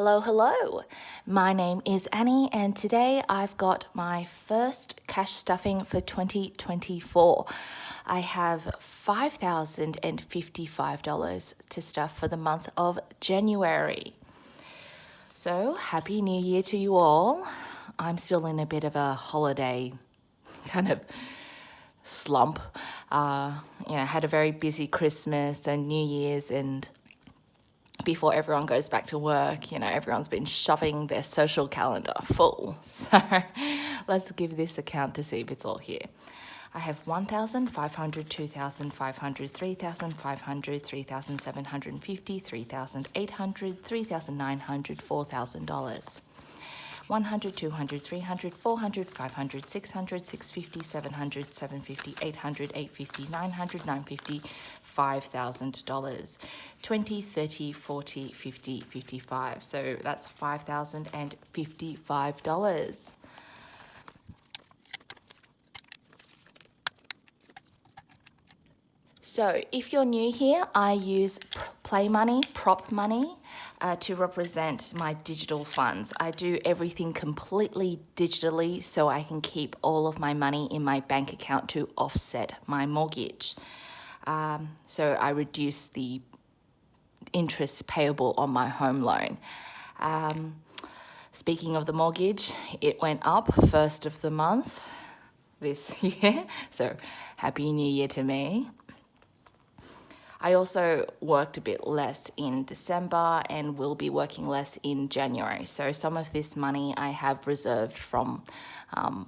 Hello, hello. My name is Annie and today I've got my first cash stuffing for 2024. I have $5,055 to stuff for the month of January. So, Happy New Year to you all. I'm still in a bit of a holiday kind of slump. Had a very busy Christmas and New Year's, and before everyone goes back to work, everyone's been shoving their social calendar full. So let's give this a count to see if it's all here. I have 1,500, 2,500, 3,500, 3,750, 3,800, 3,900, $4,000. 100, 200, 300, 400, 500, 600, 650, 700, 750, 800, 850, 900, 950, $5,000. 20, 30, 40, 50, 55. So that's $5,055. So if you're new here, I use play money, prop money, to represent my digital funds. I do everything completely digitally so I can keep all of my money in my bank account to offset my mortgage. So I reduce the interest payable on my home loan. Speaking of the mortgage, it went up first of the month this year. So Happy New Year to me. I also worked a bit less in December and will be working less in January. So some of this money I have reserved from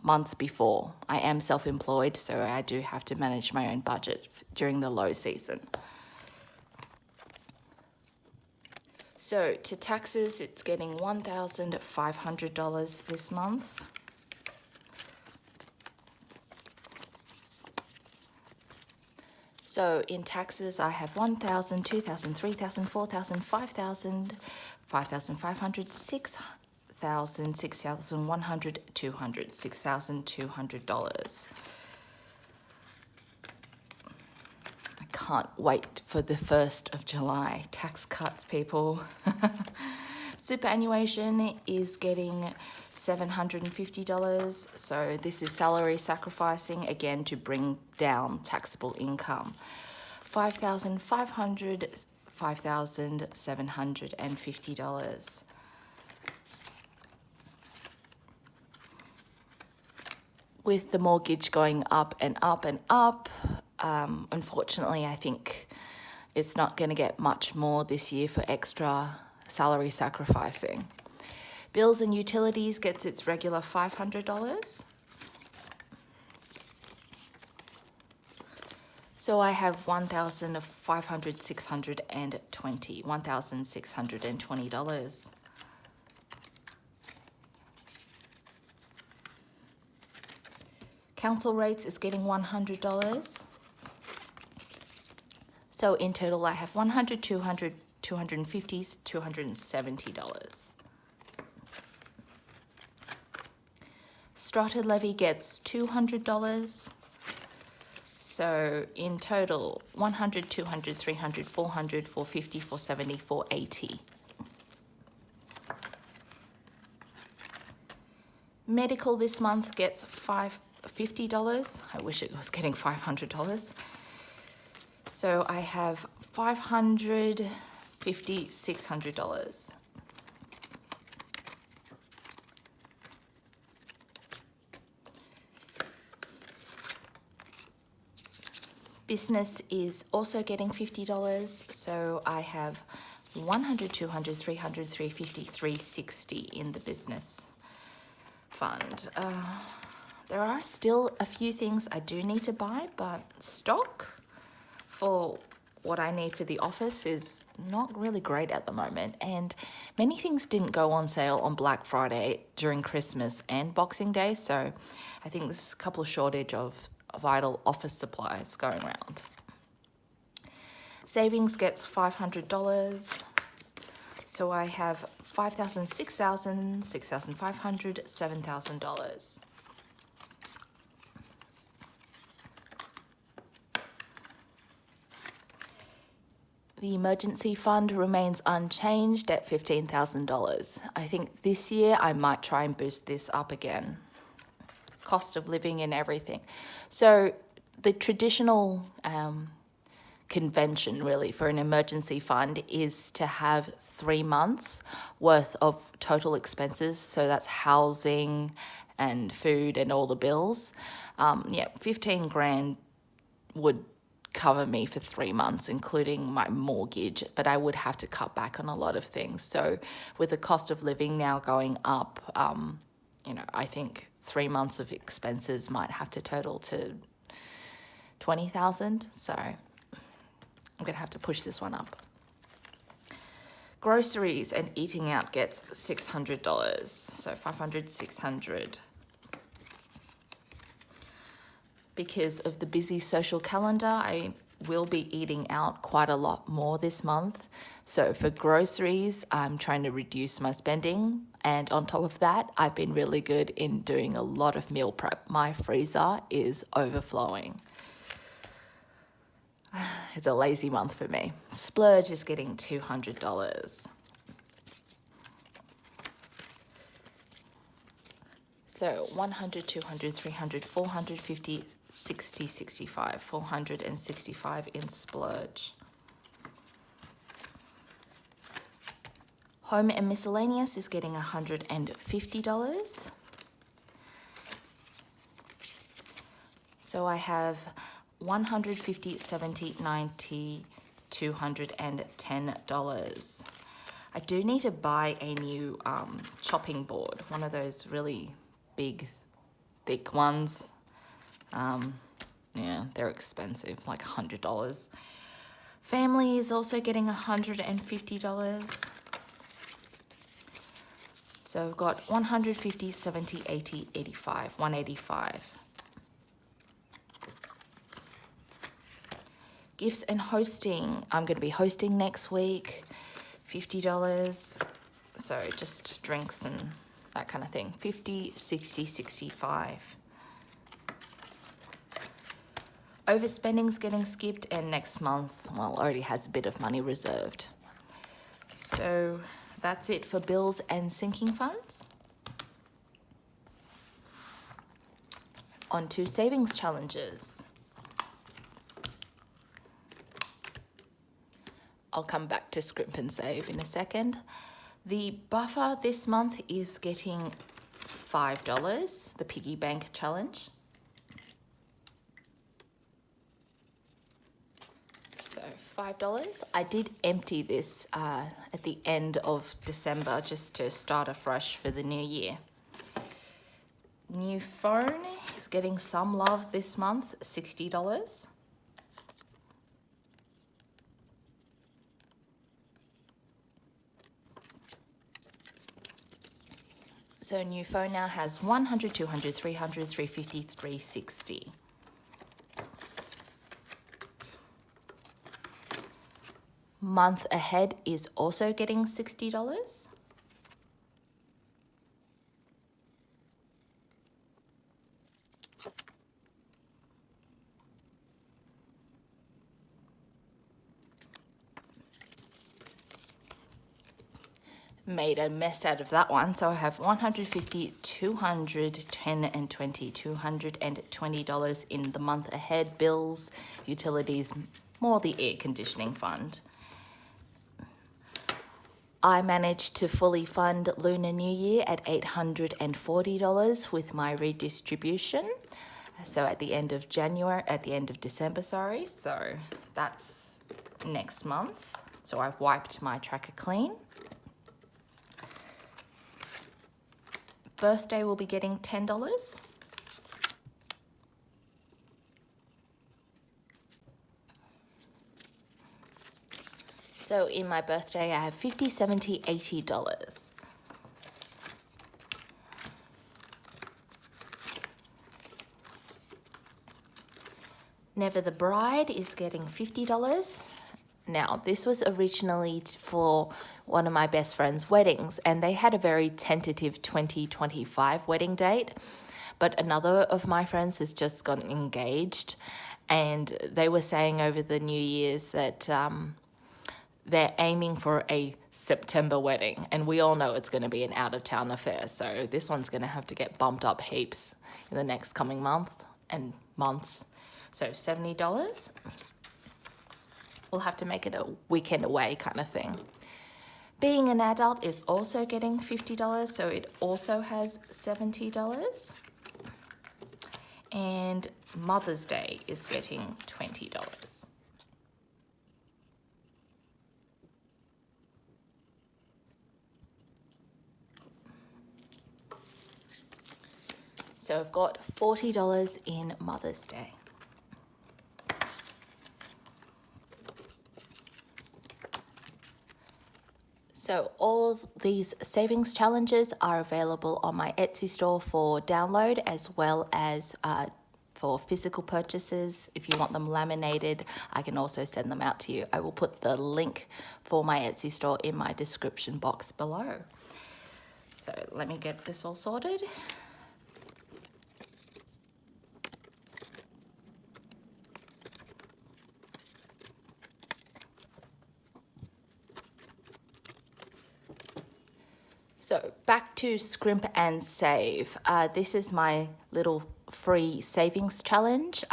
months before. I am self-employed, so I do have to manage my own budget during the low season. So to taxes, it's getting $1,500 this month. So in taxes, I have 1,000, 2,000, 3,000, 4,000, 5,000, 5,500, 6,000, 6,100, 200, $6,200. I can't wait for the 1st of July. Tax cuts, people. Superannuation is getting $750. So this is salary sacrificing, again, to bring down taxable income. $5,500, $5,750. With the mortgage going up and up and up, unfortunately, I think it's not going to get much more this year for extra salary sacrificing. Bills and utilities gets its regular $500. So I have $1,620. Council rates is getting $100. So in total, I have 100, 200, 250, $270. Strata levy gets $200. So in total, 100, 200, 300, 400, 450, 470, 480. Medical this month gets $50. I wish it was getting $500. So I have $550, $600. Business is also getting $50, so I have 100, 200, 300, 350, 360 in the business fund. There are still a few things I do need to buy, but stock for what I need for the office is not really great at the moment, and many things didn't go on sale on Black Friday during Christmas and Boxing Day, so I think there's a couple of shortage of vital office supplies going around. Savings gets $500. So I have $5,000, $6,000, $6,500, $7,000. The emergency fund remains unchanged at $15,000. I think this year I might try and boost this up again. Cost of living and everything. So the traditional convention really for an emergency fund is to have 3 months worth of total expenses. So that's housing and food and all the bills. 15 grand would cover me for 3 months, including my mortgage, but I would have to cut back on a lot of things. So with the cost of living now going up, I think 3 months of expenses might have to total to 20,000. So I'm going to have to push this one up. Groceries and eating out gets $600. So 500, 600. Because of the busy social calendar, I will be eating out quite a lot more this month. So for groceries, I'm trying to reduce my spending. And on top of that, I've been really good in doing a lot of meal prep. My freezer is overflowing. It's a lazy month for me. Splurge is getting $200. So 100, 200, 300, 450, 60, 65, 465 in splurge. Home and miscellaneous is getting $150. So I have 150, 70, 90, $210. I do need to buy a new chopping board, one of those really big, thick ones. They're expensive, like $100. Family is also getting $150. So I've got 150, 70, 80, 85, 185. Gifts and hosting. I'm going to be hosting next week, $50. So just drinks and that kind of thing. 50, 60, 65. Overspending's getting skipped, and next month, already has a bit of money reserved. So that's it for bills and sinking funds. On to savings challenges. I'll come back to Scrimp and Save in a second. The buffer this month is getting $5, the piggy bank challenge. So $5. I did empty this at the end of December just to start afresh for the new year. New phone is getting some love this month, $60. So new phone now has 100, 200, 300, 350, 360. Month ahead is also getting $60. Made a mess out of that one. So I have 150, 200, 10 and 20, $220 in the month ahead. Bills, utilities, more the air conditioning fund. I managed to fully fund Lunar New Year at $840 with my redistribution. So at the end of December, sorry. So that's next month. So I've wiped my tracker clean. Birthday will be getting $10. So in my birthday, I have $50, $70, $80. Never the Bride is getting $50. Now, this was originally for one of my best friend's weddings, and they had a very tentative 2025 wedding date. But another of my friends has just gotten engaged, and they were saying over the New Year's that they're aiming for a September wedding, and we all know it's going to be an out-of-town affair, so this one's going to have to get bumped up heaps in the next coming month and months. So $70. We'll have to make it a weekend away kind of thing. Being an adult is also getting $50, so it also has $70. And Mother's Day is getting $20. So I've got $40 in Mother's Day. So all of these savings challenges are available on my Etsy store for download, as well as for physical purchases. If you want them laminated, I can also send them out to you. I will put the link for my Etsy store in my description box below. So let me get this all sorted. So back to Scrimp and Save. This is my little free savings challenge.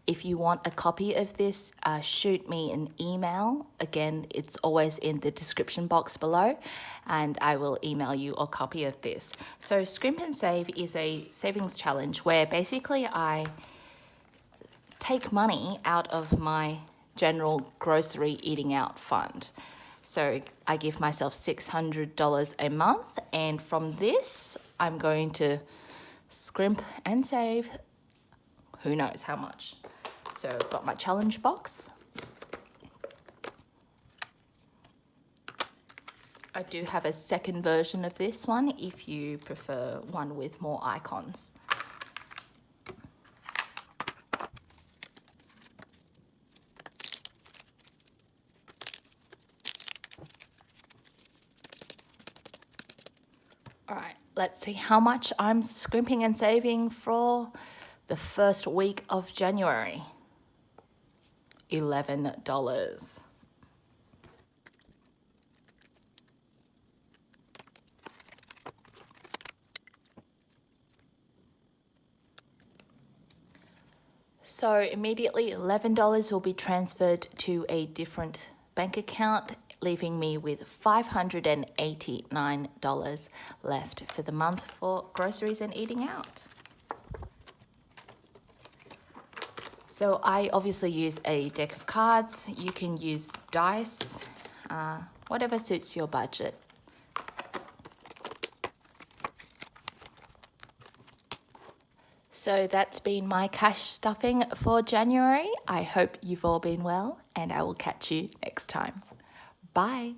If you want a copy of this, shoot me an email. Again, it's always in the description box below, and I will email you a copy of this. So Scrimp and Save is a savings challenge where basically I take money out of my general grocery eating out fund. So I give myself $600 a month, and from this, I'm going to scrimp and save who knows how much. So I've got my challenge box. I do have a second version of this one if you prefer one with more icons. All right, let's see how much I'm scrimping and saving for the first week of January. $11. So immediately $11 will be transferred to a different bank account, leaving me with $589 left for the month for groceries and eating out. So I obviously use a deck of cards. You can use dice, whatever suits your budget. So that's been my cash stuffing for January. I hope you've all been well, and I will catch you next time. Bye.